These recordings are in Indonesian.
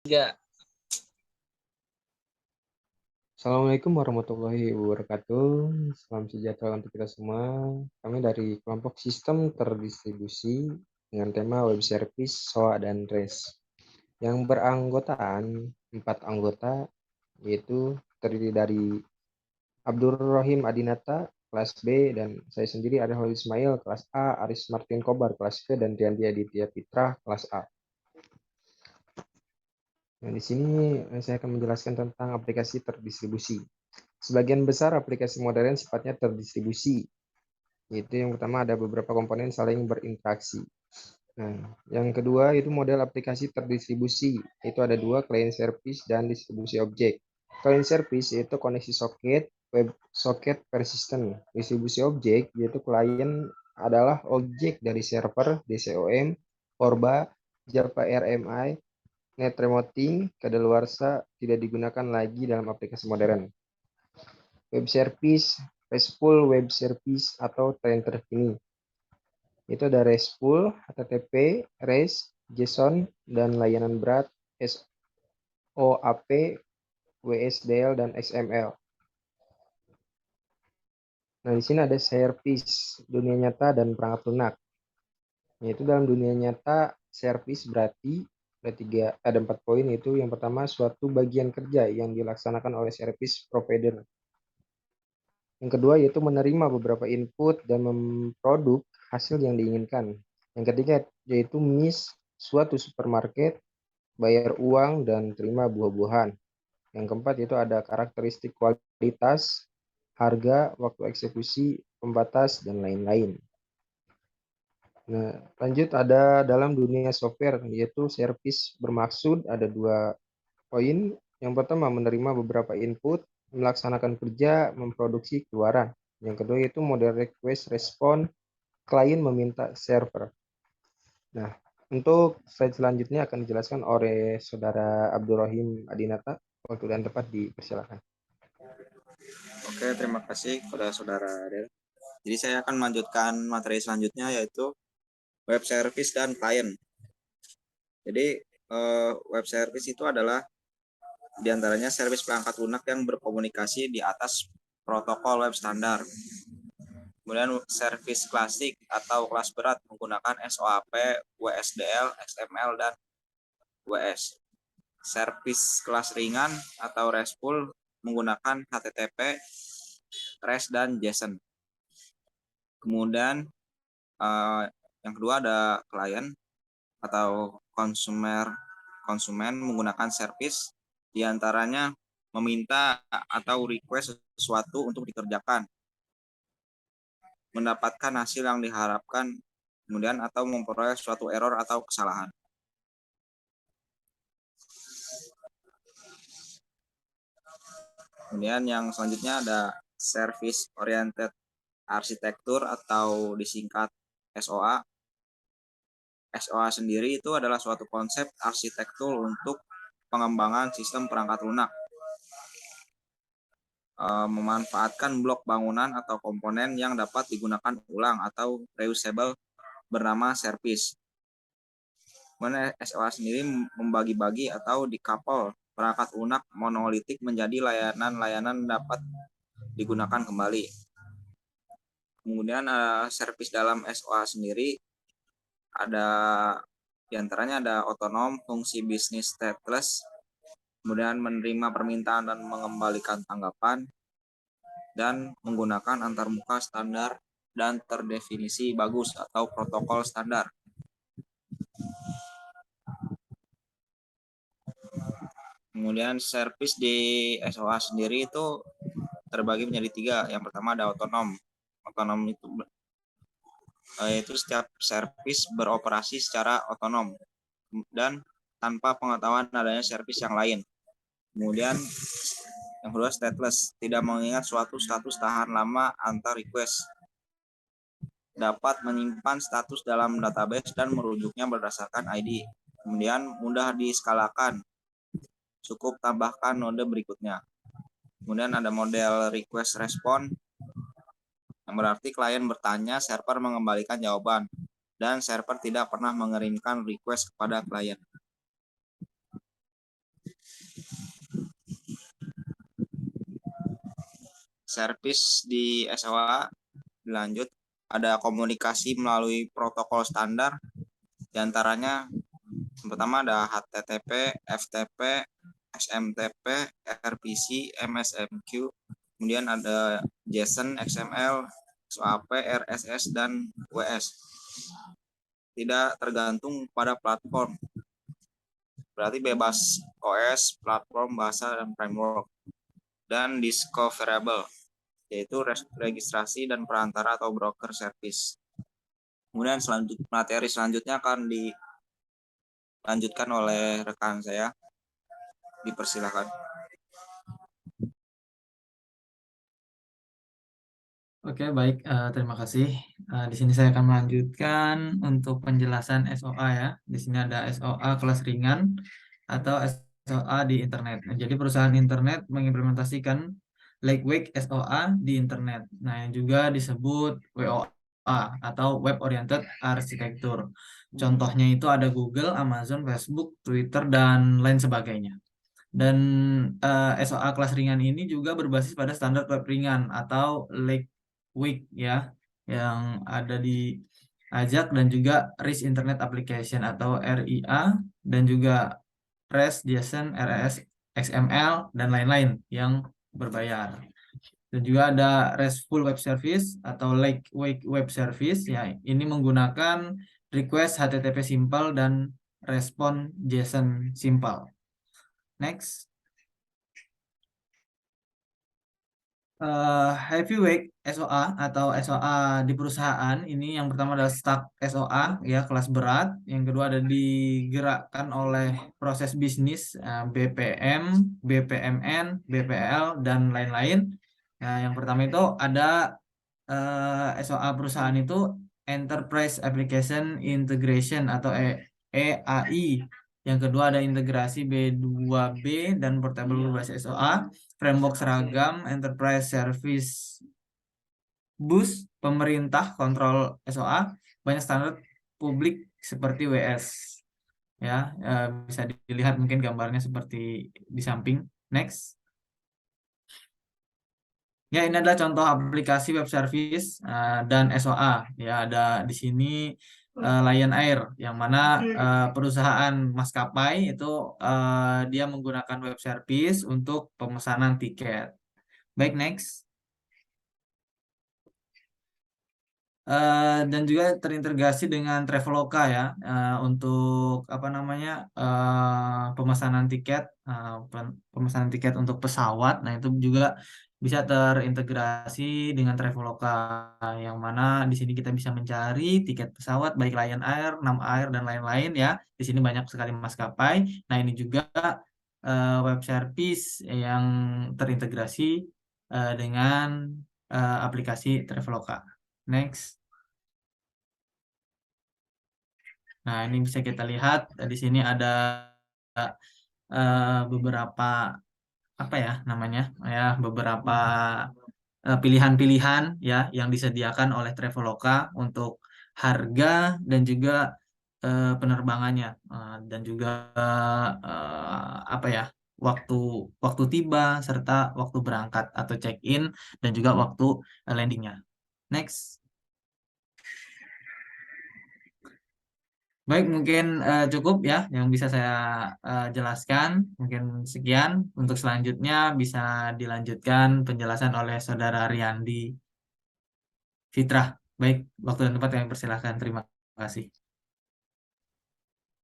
Tiga. Assalamualaikum warahmatullahi wabarakatuh. Salam sejahtera untuk kita semua. Kami dari kelompok sistem terdistribusi dengan tema web service, SOA, dan REST. Yang beranggotaan 4 anggota, yaitu terdiri dari Abdur Rahim Adinata, kelas B, dan saya sendiri Ariful Ismail, kelas A, Aris Martin Kobar, kelas B, dan Rianti Aditya Fitra, kelas A. Nah, di sini saya akan menjelaskan tentang aplikasi terdistribusi. Sebagian besar aplikasi modern sifatnya terdistribusi, yaitu yang pertama ada beberapa komponen saling berinteraksi. Nah, yang kedua itu model aplikasi terdistribusi, itu ada dua, client service dan distribusi objek. Client service yaitu koneksi soket, web soket persistent. Distribusi objek yaitu klien adalah objek dari server, DCOM, Orba, Java RMI, net remoting, kadaluarsa tidak digunakan lagi dalam aplikasi modern. Web service, RESTful web service atau tren terkini. Itu ada RESTful, HTTP, REST, JSON, dan layanan berat, SOAP, WSDL, dan XML. Nah, di sini ada service, dunia nyata, dan perangkat lunak. Yaitu dalam dunia nyata, service berarti ada 4 poin, yaitu yang pertama, suatu bagian kerja yang dilaksanakan oleh service provider. Yang kedua yaitu menerima beberapa input dan memproduk hasil yang diinginkan. Yang ketiga yaitu suatu supermarket, bayar uang, dan terima buah-buahan. Yang keempat itu ada karakteristik kualitas, harga, waktu eksekusi, pembatas, dan lain-lain. Nah, lanjut ada dalam dunia software, yaitu service bermaksud ada 2 poin. Yang pertama menerima beberapa input, melaksanakan kerja, memproduksi keluaran. Yang kedua yaitu model request respon, klien meminta server. Nah, untuk slide selanjutnya akan dijelaskan oleh Saudara Abdurrahim Adinata. Waktu dan tempat dipersilakan. Oke, terima kasih kepada Saudara Adel. Jadi saya akan melanjutkan materi selanjutnya yaitu web service dan klien. Jadi web service itu adalah diantaranya service perangkat lunak yang berkomunikasi di atas protokol web standar. Kemudian service klasik atau kelas berat menggunakan SOAP, WSDL, XML, dan WS. Service kelas ringan atau RESTful menggunakan HTTP, REST, dan JSON. Kemudian yang kedua ada klien atau konsumen menggunakan service, diantaranya meminta atau request sesuatu untuk dikerjakan, mendapatkan hasil yang diharapkan, kemudian atau memperoleh suatu error atau kesalahan. Kemudian yang selanjutnya ada service oriented arsitektur atau disingkat SOA. SOA sendiri itu adalah suatu konsep arsitektur untuk pengembangan sistem perangkat lunak. Memanfaatkan blok bangunan atau komponen yang dapat digunakan ulang atau reusable bernama service. Kemudian SOA sendiri membagi-bagi atau decouple perangkat lunak monolitik menjadi layanan-layanan dapat digunakan kembali. Kemudian service dalam SOA sendiri ada diantaranya ada otonom, fungsi bisnis stateless, kemudian menerima permintaan dan mengembalikan tanggapan, dan menggunakan antarmuka standar dan terdefinisi bagus atau protokol standar. Kemudian service di SOA sendiri itu terbagi menjadi 3. Yang pertama ada otonom. Otonom itu yaitu setiap service beroperasi secara otonom dan tanpa pengetahuan adanya service yang lain. Kemudian yang kedua stateless, tidak mengingat suatu status tahan lama antar request. Dapat menyimpan status dalam database dan merujuknya berdasarkan ID. Kemudian mudah diskalakan. Cukup tambahkan node berikutnya. Kemudian ada model request respon, yang berarti klien bertanya, server mengembalikan jawaban, dan server tidak pernah mengirimkan request kepada klien. servis di SOA dilanjut ada komunikasi melalui protokol standar, diantaranya pertama ada HTTP, FTP, SMTP, RPC, MSMQ, kemudian ada JSON, XML, SOAP, RSS, dan WS. Tidak tergantung pada platform, berarti bebas OS, platform, bahasa, dan framework. Dan discoverable, yaitu registrasi dan perantara atau broker service. Kemudian materi selanjutnya akan dilanjutkan oleh rekan saya. Dipersilakan. Oke, baik. Terima kasih. Di sini saya akan melanjutkan untuk penjelasan SOA ya. Di sini ada SOA kelas ringan atau SOA di internet. Nah, jadi perusahaan internet mengimplementasikan lightweight SOA di internet. Nah, yang juga disebut WOA atau Web Oriented Architecture. Contohnya itu ada Google, Amazon, Facebook, Twitter, dan lain sebagainya. Dan SOA kelas ringan ini juga berbasis pada standar web ringan atau lightweight ya, yang ada di AJAX dan juga RIS Internet Application atau RIA, dan juga REST, JSON, RES, XML, dan lain-lain yang berbayar. Dan juga ada RESTful Web Service atau lightweight Web Service ya, ini menggunakan request HTTP simple dan respon JSON simple. Next. Heavyweight SOA atau SOA di perusahaan ini yang pertama adalah stack SOA ya, kelas berat. Yang kedua ada digerakkan oleh proses bisnis, BPM, BPMN, BPL, dan lain-lain. Nah, yang pertama itu ada SOA perusahaan itu Enterprise Application Integration atau EAI. Yang kedua ada integrasi B2B dan portable berbasis SOA, framework seragam, enterprise service bus, pemerintah kontrol SOA, banyak standar publik seperti WS. Ya, bisa dilihat mungkin gambarnya seperti di samping. Next. Ya, ini adalah contoh aplikasi web service dan SOA. Ya, ada di sini Lion Air, yang mana perusahaan maskapai itu dia menggunakan web service untuk pemesanan tiket. Baik, next. Dan juga terintegrasi dengan Traveloka ya, untuk apa namanya pemesanan tiket untuk pesawat. Nah, itu juga bisa terintegrasi dengan Traveloka, yang mana di sini kita bisa mencari tiket pesawat baik Lion Air, Nam Air, dan lain-lain ya. Di sini banyak sekali maskapai. Nah, ini juga web service yang terintegrasi dengan aplikasi Traveloka. Next. Nah, ini bisa kita lihat di sini ada beberapa apa ya namanya ya, beberapa pilihan-pilihan ya yang disediakan oleh Traveloka untuk harga dan juga penerbangannya, dan juga apa ya, waktu waktu tiba serta waktu berangkat atau check-in, dan juga waktu landingnya. Next. Baik, mungkin cukup ya yang bisa saya jelaskan. Mungkin sekian. Untuk selanjutnya bisa dilanjutkan penjelasan oleh Saudara Riyandi Fitrah. Baik, waktu dan tempat yang persilahkan. Terima kasih.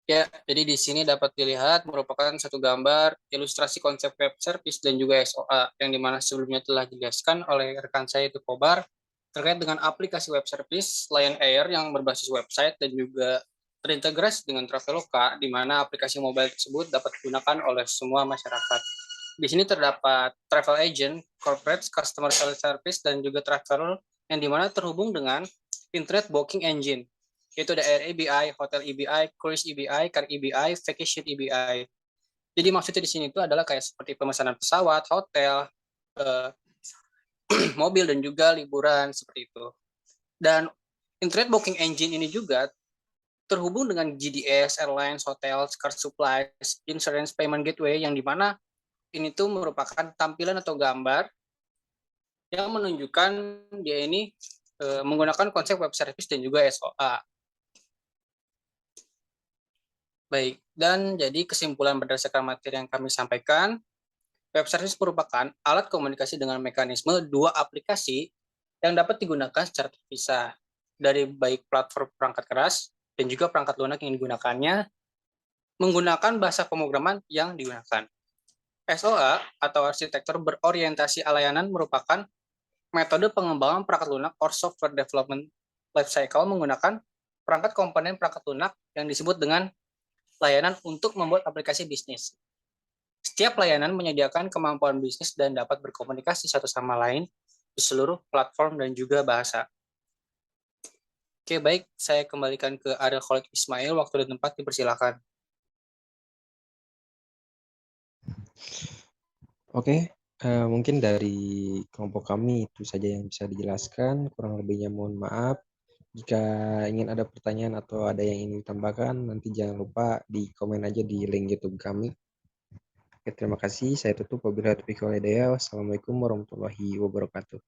Ya, jadi di sini dapat dilihat merupakan satu gambar ilustrasi konsep web service dan juga SOA, yang dimana sebelumnya telah dijelaskan oleh rekan saya itu Kobar terkait dengan aplikasi web service Lion Air yang berbasis website dan juga terintegrasi dengan Traveloka, di mana aplikasi mobile tersebut dapat digunakan oleh semua masyarakat. Di sini terdapat travel agent, corporate customer service, dan juga travel yang dimana terhubung dengan internet booking engine, yaitu ada Air EBI, Hotel EBI, Cruise EBI, Car EBI, Vacation EBI. Jadi maksudnya di sini itu adalah kayak seperti pemesanan pesawat, hotel, mobil, dan juga liburan seperti itu. Dan internet booking engine ini juga terhubung dengan GDS, airlines, hotels, car supplies, insurance, payment gateway, yang dimana ini tuh merupakan tampilan atau gambar yang menunjukkan dia ini menggunakan konsep web service dan juga SOA. Baik, dan jadi kesimpulan berdasarkan materi yang kami sampaikan, web service merupakan alat komunikasi dengan mekanisme dua aplikasi yang dapat digunakan secara terpisah dari baik platform perangkat keras dan juga perangkat lunak yang digunakannya menggunakan bahasa pemrograman yang digunakan. SOA atau arsitektur berorientasi layanan merupakan metode pengembangan perangkat lunak or software development lifecycle menggunakan perangkat komponen perangkat lunak yang disebut dengan layanan untuk membuat aplikasi bisnis. Setiap layanan menyediakan kemampuan bisnis dan dapat berkomunikasi satu sama lain di seluruh platform dan juga bahasa. Oke, baik. Saya kembalikan ke Ariel Khalid Ismail. Waktu dan tempat dipersilakan. Oke, mungkin dari kelompok kami itu saja yang bisa dijelaskan. Kurang lebihnya mohon maaf. Jika ingin ada pertanyaan atau ada yang ingin ditambahkan, nanti jangan lupa di komen aja di link YouTube kami. Oke, terima kasih. Saya tutup. Wabillahi taufiq wal hidayah. Wassalamualaikum warahmatullahi wabarakatuh.